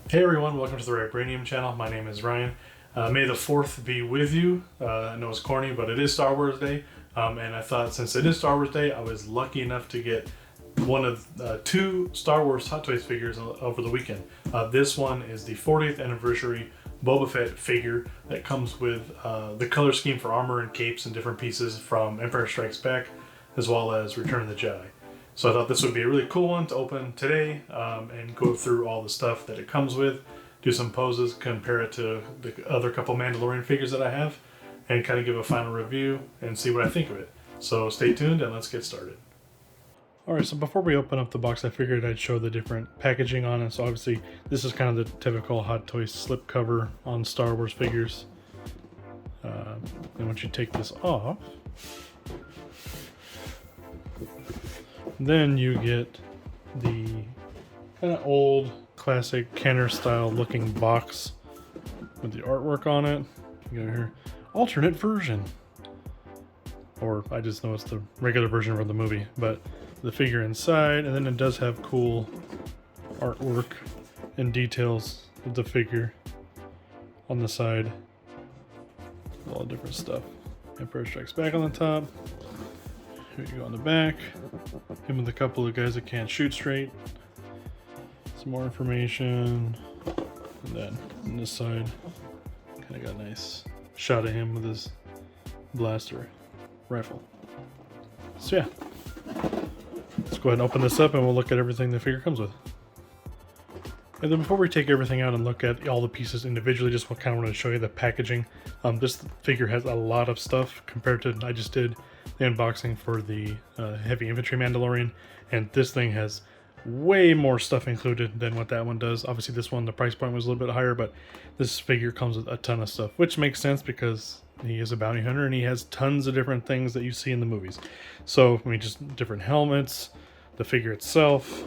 Hey everyone, welcome to the Vibranium channel. My name is Ryan. May the 4th be with you. I know it's corny, but it is Star Wars Day. And I thought since it is Star Wars Day, I was lucky enough to get one of two Star Wars Hot Toys figures over the weekend. This one is the 40th anniversary Boba Fett figure that comes with the color scheme for armor and capes and different pieces from Empire Strikes Back, as well as Return of the Jedi. So I thought this would be a really cool one to open today and go through all the stuff that it comes with, do some poses, compare it to the other couple Mandalorian figures that I have, and kind of give a final review and see what I think of it. So stay tuned and let's get started. Alright, so before we open up the box, I figured I'd show the different packaging on it. So obviously this is kind of the typical Hot Toys slip cover on Star Wars figures. And once you take this off, then you get the kind of old classic Kenner style looking box with the artwork on it. You got here alternate version, or I just know it's the regular version from the movie, but the figure inside, and then it does have cool artwork and details of the figure on the side. All the different stuff. Empire Strikes Back on the top. Here you go on the back. Him with a couple of guys that can't shoot straight. Some more information. And then on this side, kind of got a nice shot of him with his blaster rifle. So yeah, let's go ahead and open this up and we'll look at everything the figure comes with. And then before we take everything out and look at all the pieces individually, just kind of want to show you the packaging. This figure has a lot of stuff compared to I just did the unboxing for the heavy infantry Mandalorian, and this thing has way more stuff included than what that one does. Obviously this one, the price point was a little bit higher, but this figure comes with a ton of stuff, which makes sense because he is a bounty hunter and he has tons of different things that you see in the movies. So I mean, just different helmets, the figure itself.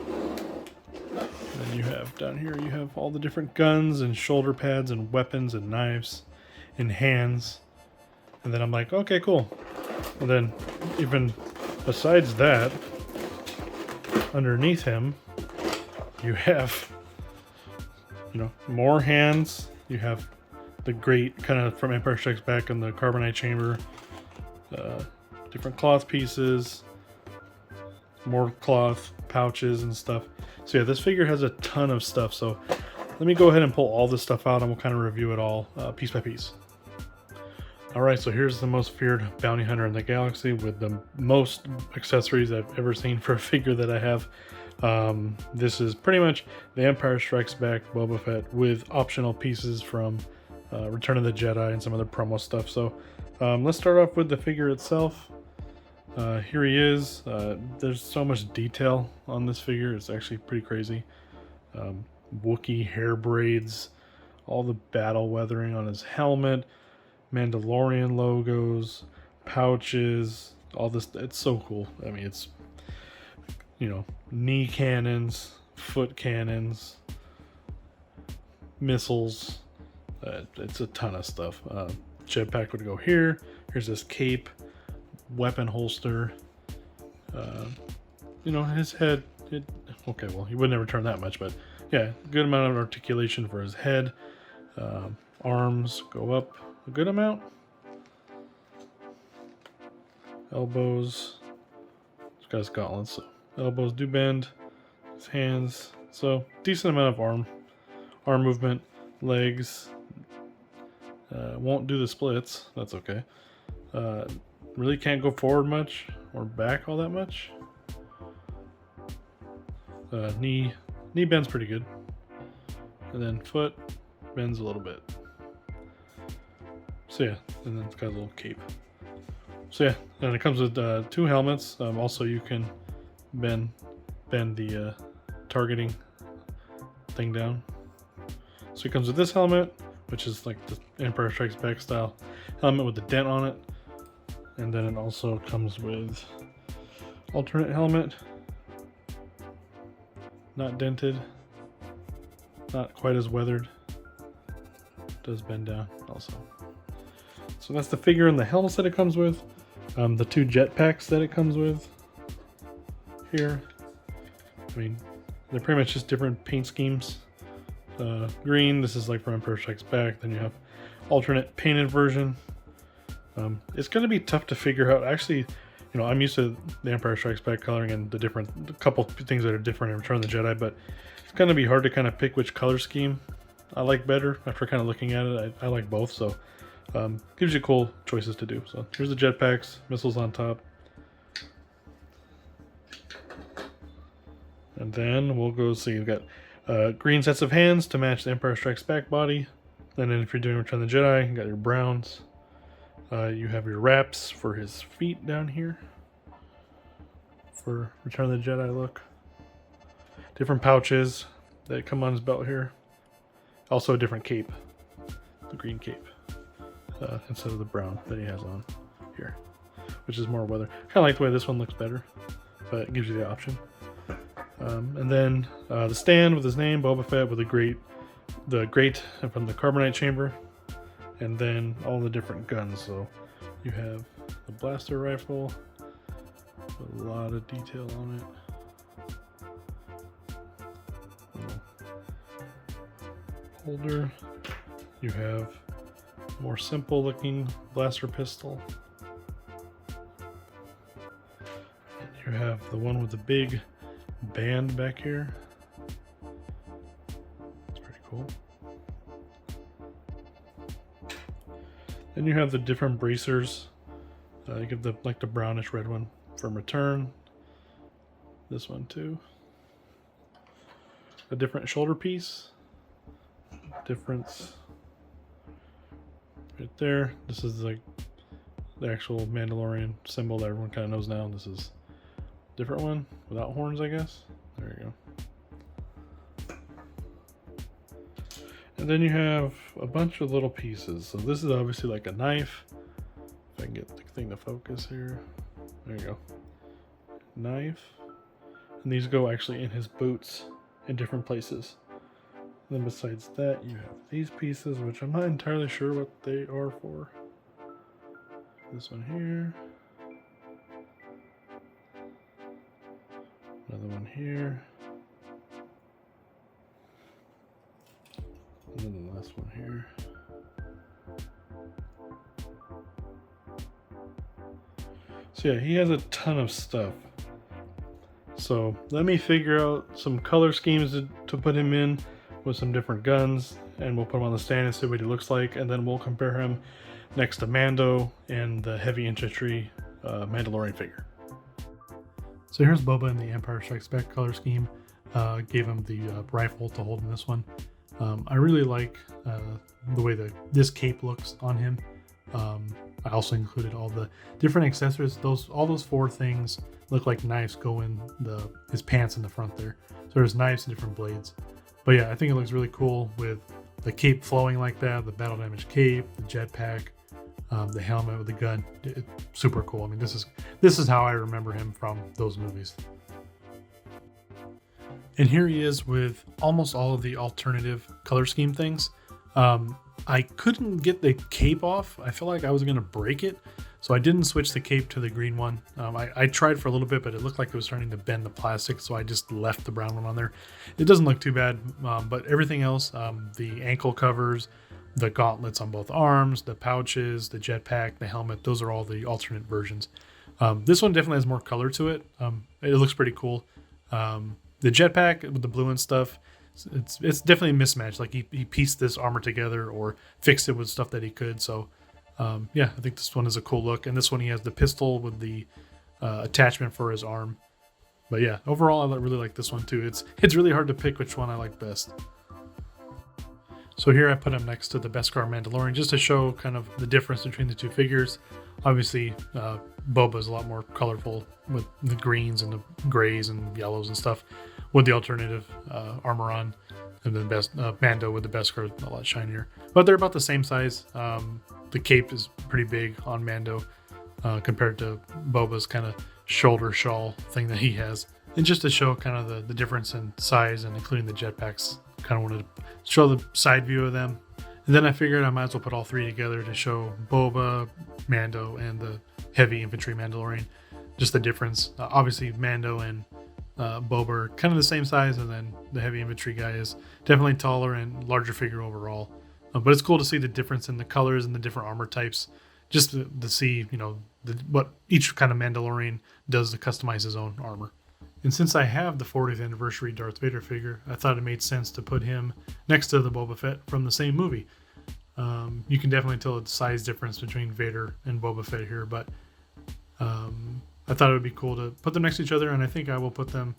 And then you have down here, you have all the different guns and shoulder pads and weapons and knives and hands. And then I'm like, okay, cool. And then even besides that, underneath him, you have, you know, more hands. You have the great kind of from Empire Strikes Back in the carbonite chamber, different cloth pieces, more cloth pouches and stuff. So yeah, this figure has a ton of stuff. So let me go ahead and pull all this stuff out and we'll kind of review it all piece by piece. Alright, so here's the most feared bounty hunter in the galaxy with the most accessories I've ever seen for a figure that I have. This is pretty much the Empire Strikes Back Boba Fett with optional pieces from Return of the Jedi and some other promo stuff. So let's start off with the figure itself. Here he is. There's so much detail on this figure. It's actually pretty crazy. Wookiee hair braids, all the battle weathering on his helmet, Mandalorian logos, pouches, all this. It's so cool. I mean, it's, you know, knee cannons, foot cannons, missiles. It's a ton of stuff. Jetpack would go here. Here's this cape, weapon holster. You know, his head. Okay, well, he would never turn that much, but yeah, good amount of articulation for his head. Arms go up a good amount. Elbows. This guy's gauntlets, so elbows do bend. His hands, so decent amount of arm movement. Legs. Won't do the splits. That's okay. Really can't go forward much or back all that much. Knee bends pretty good, and then foot bends a little bit. So yeah, and then it's got a little cape. So yeah, and it comes with two helmets. Also, you can bend the targeting thing down. So it comes with this helmet, which is like the Empire Strikes Back style helmet with the dent on it. And then it also comes with alternate helmet. Not dented. Not quite as weathered. Does bend down also. So that's the figure and the helmets that it comes with. The two jetpacks that it comes with here. I mean, they're pretty much just different paint schemes green. This is like for Empire Strikes Back. Then you have alternate painted version. It's going to be tough to figure out. Actually, I'm used to the Empire Strikes Back coloring and the couple things that are different in Return of the Jedi, but it's going to be hard to kind of pick which color scheme I like better after kind of looking at it. I like both, so gives you cool choices to do. So here's the jetpacks, missiles on top. And then we'll go see, you've got green sets of hands to match the Empire Strikes Back body. And then if you're doing Return of the Jedi, you got your browns. You have your wraps for his feet down here for Return of the Jedi look. Different pouches that come on his belt here. Also a different cape, the green cape, instead of the brown that he has on here, which is more weather. Kind of like the way this one looks better, but it gives you the option. And then the stand with his name, Boba Fett, with the grate from the carbonite chamber. And then all the different guns. So you have the blaster rifle, a lot of detail on it. Holder. You have more simple looking blaster pistol. And you have the one with the big band back here. It's pretty cool. Then you have the different bracers. You get the brownish red one from Return. This one too. A different shoulder piece. Difference right there. This is like the actual Mandalorian symbol that everyone kind of knows now. This is a different one without horns, I guess. There you go. And then you have a bunch of little pieces. So this is obviously like a knife. If I can get the thing to focus here. There you go. Knife. And these go actually in his boots in different places. And then besides that, you have these pieces, which I'm not entirely sure what they are for. This one here. Another one here. And then the last one here. So yeah, he has a ton of stuff. So let me figure out some color schemes to put him in with some different guns, and we'll put him on the stand and see what he looks like, and then we'll compare him next to Mando and the heavy infantry Mandalorian figure. So here's Boba in the Empire Strikes Back color scheme. Gave him the rifle to hold in this one. I really like the way this cape looks on him. I also included all the different accessories. All those four things look like knives go in his pants in the front there. So there's knives and different blades. But yeah, I think it looks really cool with the cape flowing like that, the battle damage cape, the jetpack, the helmet with the gun. It's super cool. I mean, this is how I remember him from those movies. And here he is with almost all of the alternative color scheme things. I couldn't get the cape off. I feel like I was going to break it. So I didn't switch the cape to the green one. I tried for a little bit, but it looked like it was starting to bend the plastic. So I just left the brown one on there. It doesn't look too bad, but everything else, the ankle covers, the gauntlets on both arms, the pouches, the jetpack, the helmet, those are all the alternate versions. This one definitely has more color to it. It looks pretty cool. The jetpack with the blue and stuff, it's definitely a mismatch. Like he pieced this armor together or fixed it with stuff that he could. So yeah, I think this one is a cool look. And this one he has the pistol with the attachment for his arm. But yeah, overall I really like this one too. It's really hard to pick which one I like best. So here I put him next to the Beskar Mandalorian just to show kind of the difference between the two figures. Obviously, Boba is a lot more colorful with the greens and the grays and yellows and stuff with the alternative armor on. And then Mando with the Beskar a lot shinier. But they're about the same size. The cape is pretty big on Mando compared to Boba's kind of shoulder shawl thing that he has. And just to show kind of the difference in size and including the jetpacks, kind of wanted to show the side view of them. And then I figured I might as well put all three together to show Boba, Mando, and the heavy infantry Mandalorian. Just the difference. Obviously, Mando and Boba are kind of the same size, and then the heavy infantry guy is definitely taller and larger figure overall. But it's cool to see the difference in the colors and the different armor types, just to see, you know, what each kind of Mandalorian does to customize his own armor. And since I have the 40th anniversary Darth Vader figure, I thought it made sense to put him next to the Boba Fett from the same movie. You can definitely tell the size difference between Vader and Boba Fett here, but I thought it would be cool to put them next to each other, and I think I will put them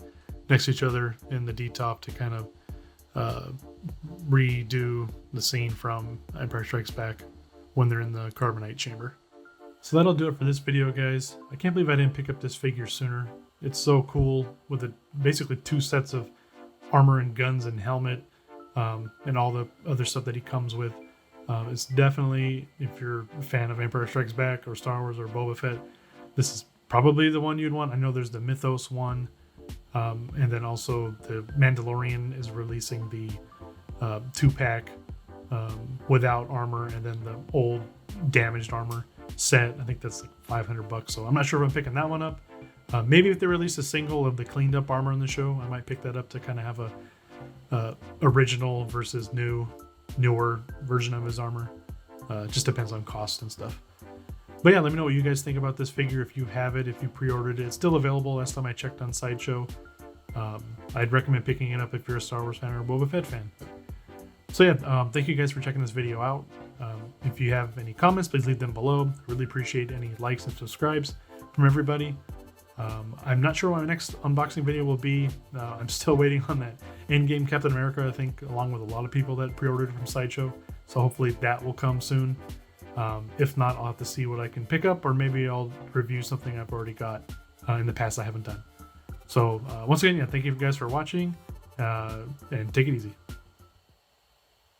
next to each other in the D-top to kind of redo the scene from Empire Strikes Back when they're in the carbonite chamber. So that'll do it for this video, guys. I can't believe I didn't pick up this figure sooner. It's so cool with basically 2 sets of armor and guns and helmet, and all the other stuff that he comes with. It's definitely, if you're a fan of Empire Strikes Back or Star Wars or Boba Fett, this is probably the one you'd want. I know there's the Mythos one, and then also the Mandalorian is releasing the 2-pack without armor, and then the old damaged armor set. I think that's like $500, so I'm not sure if I'm picking that one up. Maybe if they release a single of the cleaned up armor in the show, I might pick that up to kind of have a original versus newer version of his armor. Just depends on cost and stuff. But yeah, let me know what you guys think about this figure. If you have it, if you pre-ordered it, it's still available. Last time I checked on Sideshow. I'd recommend picking it up if you're a Star Wars fan or a Boba Fett fan. So yeah, thank you guys for checking this video out. If you have any comments, please leave them below. Really appreciate any likes and subscribes from everybody. I'm not sure what my next unboxing video will be. I'm still waiting on that Endgame Captain America, I think, along with a lot of people that pre-ordered from Sideshow. So hopefully that will come soon. If not, I'll have to see what I can pick up, or maybe I'll review something I've already got in the past I haven't done. So once again, yeah, thank you guys for watching, and take it easy.